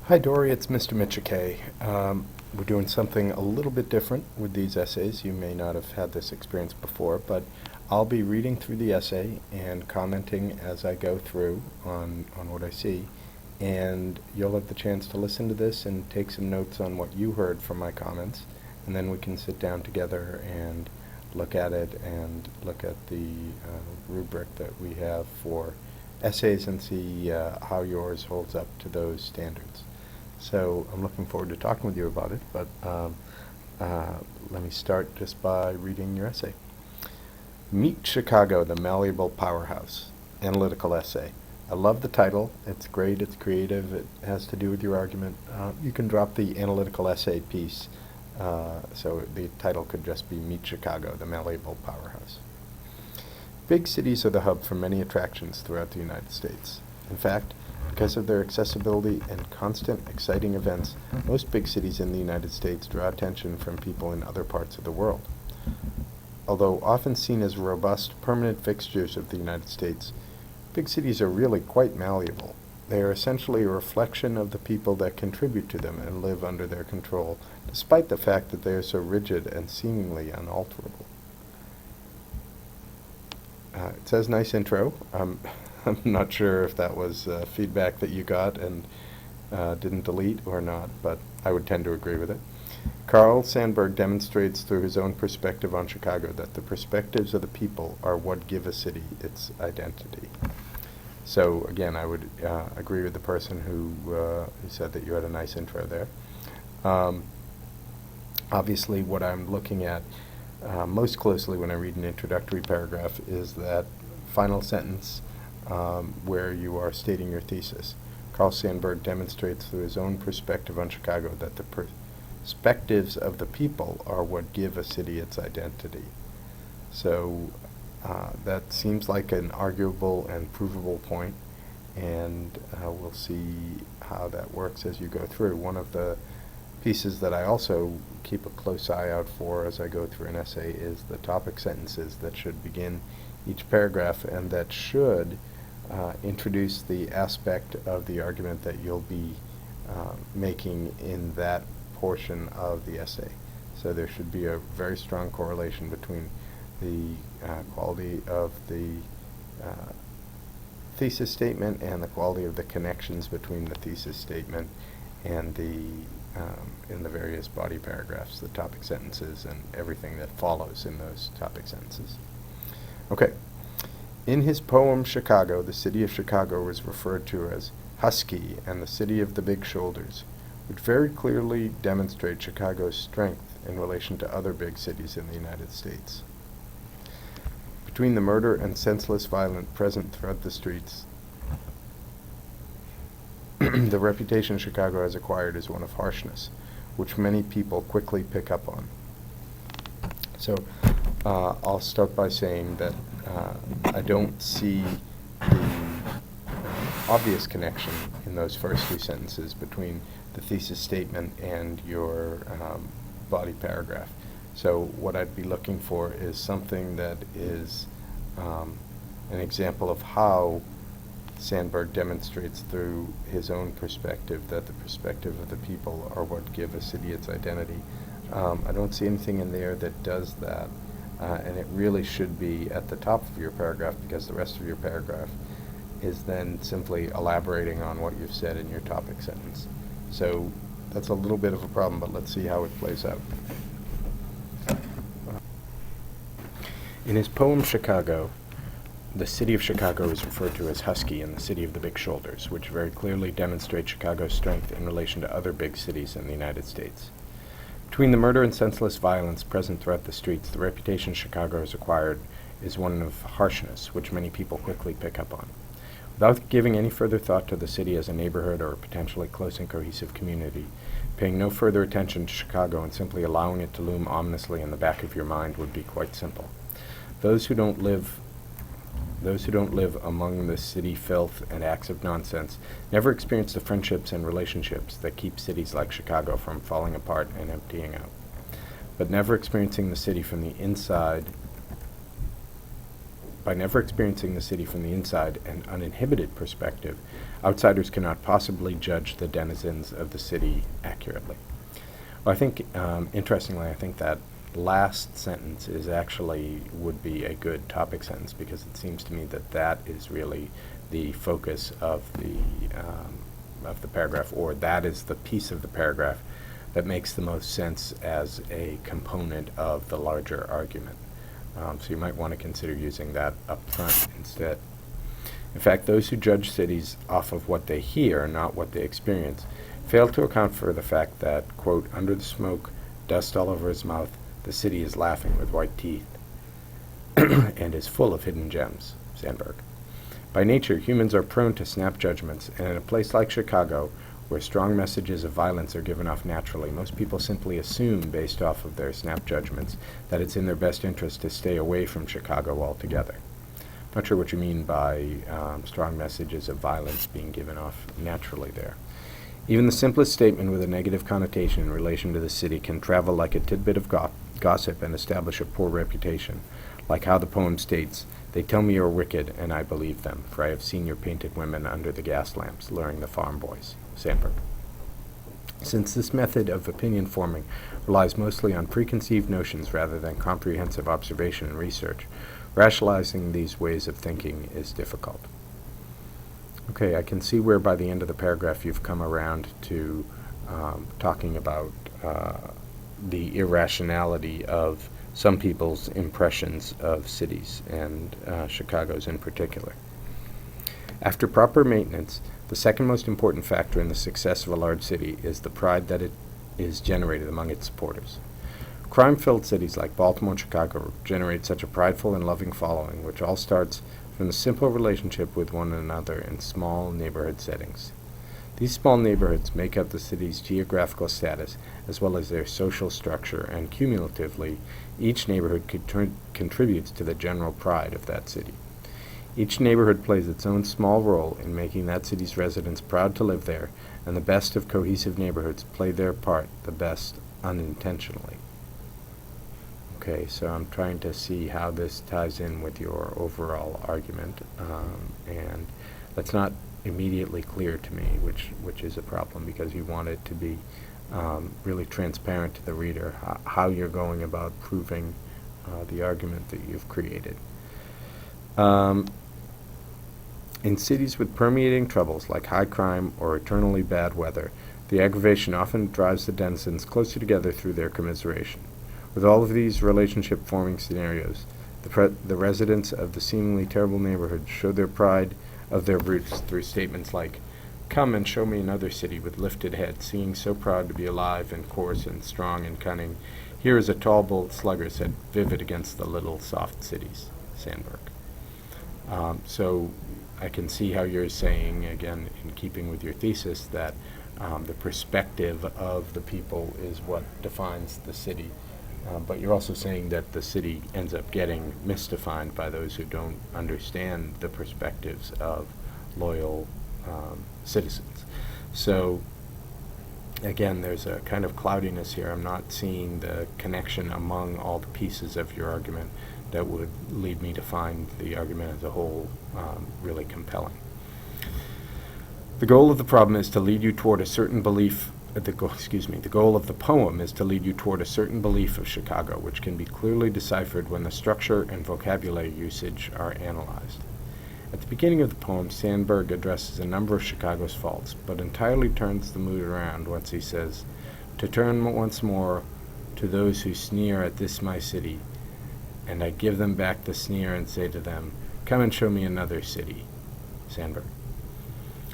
Hi Dori, it's Mr. Michike. We're doing something a little bit different with these essays. You may not have had this experience before, but I'll be reading through the essay and commenting as I go through on what I see. And you'll have the chance to listen to this and take some notes on what you heard from my comments. And then we can sit down together and look at it and look at the rubric that we have for essays and see how yours holds up to those standards. So I'm looking forward to talking with you about it, but let me start just by reading your essay. Meet Chicago, the Malleable Powerhouse. Analytical essay. I love the title. It's great, it's creative, it has to do with your argument. You can drop the analytical essay piece, so the title could just be Meet Chicago, the Malleable Powerhouse. Big cities are the hub for many attractions throughout the United States. In fact, because of their accessibility and constant exciting events, most big cities in the United States draw attention from people in other parts of the world. Although often seen as robust, permanent fixtures of the United States, big cities are really quite malleable. They are essentially a reflection of the people that contribute to them and live under their control, despite the fact that they are so rigid and seemingly unalterable. It says nice intro. I'm not sure if that was feedback that you got and didn't delete or not, but I would tend to agree with it. Carl Sandburg demonstrates through his own perspective on Chicago that the perspectives of the people are what give a city its identity. So again, I would agree with the person who said that you had a nice intro there. Obviously, what I'm looking at most closely when I read an introductory paragraph is that final sentence where you are stating your thesis. Carl Sandburg demonstrates through his own perspective on Chicago that the perspectives of the people are what give a city its identity. So that seems like an arguable and provable point, and we'll see how that works as you go through. One of the pieces that I also keep a close eye out for as I go through an essay is the topic sentences that should begin each paragraph and that should introduce the aspect of the argument that you'll be making in that portion of the essay. So there should be a very strong correlation between the quality of the thesis statement and the quality of the connections between the thesis statement and the in the various body paragraphs, the topic sentences, and everything that follows in those topic sentences. Okay. In his poem Chicago, the city of Chicago was referred to as husky and the city of the big shoulders, which very clearly demonstrate Chicago's strength in relation to other big cities in the United States. Between the murder and senseless violence present throughout the streets, the reputation Chicago has acquired is one of harshness, which many people quickly pick up on. So I'll start by saying that I don't see the obvious connection in those first two sentences between the thesis statement and your body paragraph. So what I'd be looking for is something that is an example of how Sandburg demonstrates through his own perspective that the perspective of the people are what give a city its identity. I don't see anything in there that does that, and it really should be at the top of your paragraph, because the rest of your paragraph is then simply elaborating on what you've said in your topic sentence. So that's a little bit of a problem, but let's see how it plays out. In his poem Chicago, the city of Chicago is referred to as husky and the city of the big shoulders, which very clearly demonstrates Chicago's strength in relation to other big cities in the United States. Between the murder and senseless violence present throughout the streets, the reputation Chicago has acquired is one of harshness, which many people quickly pick up on. Without giving any further thought to the city as a neighborhood or a potentially close and cohesive community, paying no further attention to Chicago and simply allowing it to loom ominously in the back of your mind would be quite simple. Those who don't live among the city filth and acts of nonsense never experience the friendships and relationships that keep cities like Chicago from falling apart and emptying out. But never experiencing the city from the inside By never experiencing the city from the inside and uninhibited perspective, Outsiders cannot possibly judge the denizens of the city accurately. Well, I think, interestingly, I think that last sentence would be a good topic sentence, because it seems to me that that is really the focus of the paragraph, or that is the piece of the paragraph that makes the most sense as a component of the larger argument. So you might want to consider using that up front instead. In fact, those who judge cities off of what they hear, not what they experience, fail to account for the fact that, quote, under the smoke, dust all over his mouth, the city is laughing with white teeth and is full of hidden gems. Sandberg. By nature, humans are prone to snap judgments, and in a place like Chicago, where strong messages of violence are given off naturally, most people simply assume, based off of their snap judgments, that it's in their best interest to stay away from Chicago altogether. I'm not sure what you mean by strong messages of violence being given off naturally there. Even the simplest statement with a negative connotation in relation to the city can travel like a tidbit of gossip and establish a poor reputation, like how the poem states, "They tell me you're wicked, and I believe them, for I have seen your painted women under the gas lamps, luring the farm boys." Sandberg. Since this method of opinion forming relies mostly on preconceived notions rather than comprehensive observation and research, rationalizing these ways of thinking is difficult. Okay, I can see where by the end of the paragraph you've come around to talking about the irrationality of some people's impressions of cities, and Chicago's in particular. After proper maintenance, the second most important factor in the success of a large city is the pride that it is generated among its supporters. Crime-filled cities like Baltimore and Chicago generate such a prideful and loving following, which all starts from the simple relationship with one another in small neighborhood settings. These small neighborhoods make up the city's geographical status as well as their social structure, and cumulatively, each neighborhood contributes to the general pride of that city. Each neighborhood plays its own small role in making that city's residents proud to live there, and the best of cohesive neighborhoods play their part the best unintentionally. Okay, so I'm trying to see how this ties in with your overall argument, and that's not immediately clear to me, which is a problem, because you want it to be really transparent to the reader how you're going about proving the argument that you've created. In cities with permeating troubles like high crime or eternally bad weather, the aggravation often drives the denizens closer together through their commiseration. With all of these relationship-forming scenarios, the residents of the seemingly terrible neighborhood show their pride of their roots through statements like, "Come and show me another city with lifted head, singing so proud to be alive and coarse and strong and cunning. Here is a tall, bold slugger set vivid against the little, soft cities." Sandberg. So I can see how you're saying, again, in keeping with your thesis, that the perspective of the people is what defines the city. But you're also saying that the city ends up getting misdefined by those who don't understand the perspectives of loyal citizens. So again, there's a kind of cloudiness here. I'm not seeing the connection among all the pieces of your argument that would lead me to find the argument as a whole really compelling. The goal of the problem is to lead you toward a certain belief. The goal of the poem is to lead you toward a certain belief of Chicago, which can be clearly deciphered when the structure and vocabulary usage are analyzed. At the beginning of the poem, Sandberg addresses a number of Chicago's faults, but entirely turns the mood around once he says, "To turn once more to those who sneer at this my city, and I give them back the sneer and say to them, come and show me another city." Sandberg.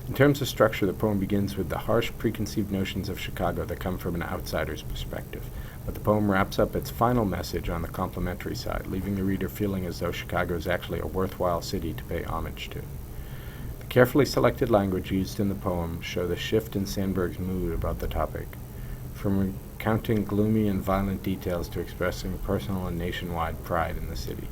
In terms of structure, the poem begins with the harsh preconceived notions of Chicago that come from an outsider's perspective, but the poem wraps up its final message on the complimentary side, leaving the reader feeling as though Chicago is actually a worthwhile city to pay homage to. The carefully selected language used in the poem show the shift in Sandberg's mood about the topic, from recounting gloomy and violent details to expressing personal and nationwide pride in the city.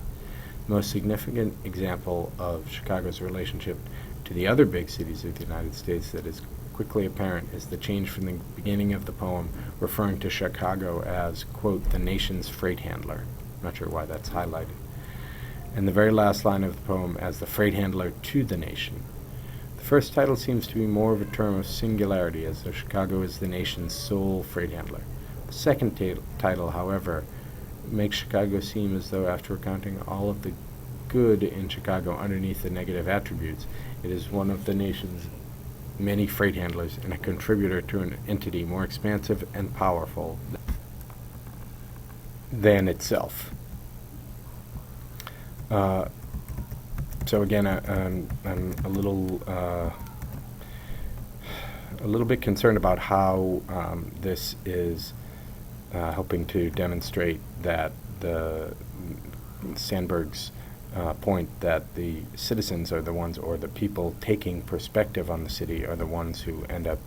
The most significant example of Chicago's relationship to the other big cities of the United States that is quickly apparent is the change from the beginning of the poem referring to Chicago as, quote, the nation's freight handler. I'm not sure why that's highlighted. And the very last line of the poem as the freight handler to the nation. The first title seems to be more of a term of singularity, as though Chicago is the nation's sole freight handler. The second title, however, makes Chicago seem as though, after accounting all of the good in Chicago underneath the negative attributes, it is one of the nation's many freight handlers and a contributor to an entity more expansive and powerful than itself. So again, I'm a little bit concerned about how this is helping to demonstrate that the Sandberg's point that the citizens are the ones, or the people taking perspective on the city, are the ones who end up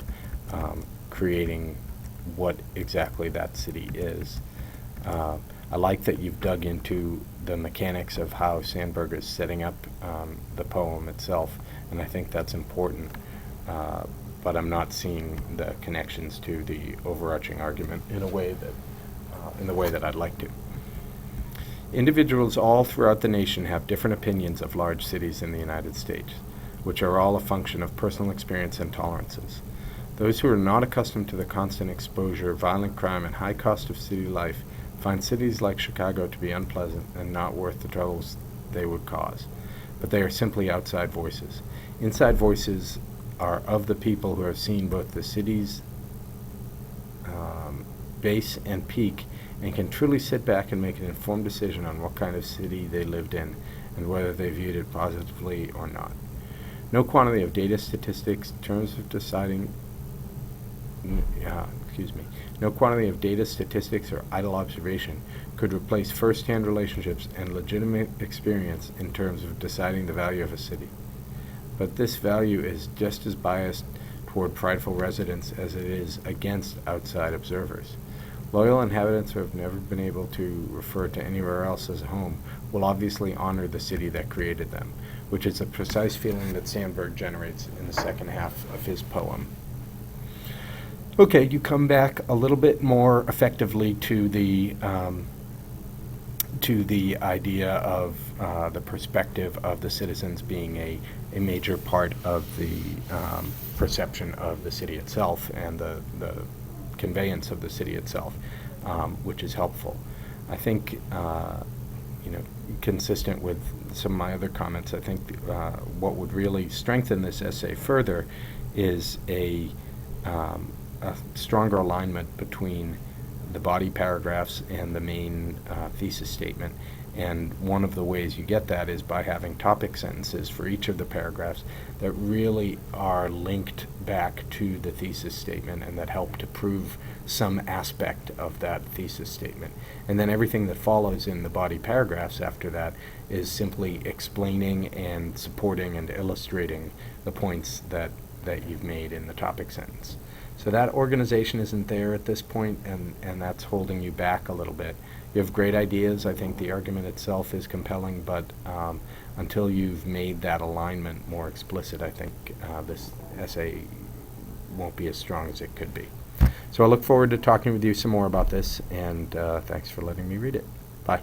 creating what exactly that city is. I like that you've dug into the mechanics of how Sandberg is setting up the poem itself, and I think that's important, but I'm not seeing the connections to the overarching argument in the way that I'd like to. Individuals all throughout the nation have different opinions of large cities in the United States, which are all a function of personal experience and tolerances. Those who are not accustomed to the constant exposure, violent crime, and high cost of city life find cities like Chicago to be unpleasant and not worth the troubles they would cause. But they are simply outside voices. Inside voices are of the people who have seen both the city's base and peak, and can truly sit back and make an informed decision on what kind of city they lived in and whether they viewed it positively or not. No quantity of data, statistics, no quantity of data, statistics, or idle observation could replace first-hand relationships and legitimate experience in terms of deciding the value of a city. But this value is just as biased toward prideful residents as it is against outside observers. Loyal inhabitants who have never been able to refer to anywhere else as a home will obviously honor the city that created them, which is a precise feeling that Sandberg generates in the second half of his poem. Okay, you come back a little bit more effectively to the idea of the perspective of the citizens being a major part of the perception of the city itself and the conveyance of the city itself, which is helpful. I think, consistent with some of my other comments, I think what would really strengthen this essay further is a stronger alignment between the body paragraphs and the main thesis statement. And one of the ways you get that is by having topic sentences for each of the paragraphs that really are linked back to the thesis statement and that help to prove some aspect of that thesis statement. And then everything that follows in the body paragraphs after that is simply explaining and supporting and illustrating the points that you've made in the topic sentence. So that organization isn't there at this point, and that's holding you back a little bit. You have great ideas. I think the argument itself is compelling, but until you've made that alignment more explicit, I think this essay won't be as strong as it could be. So I look forward to talking with you some more about this, and thanks for letting me read it. Bye.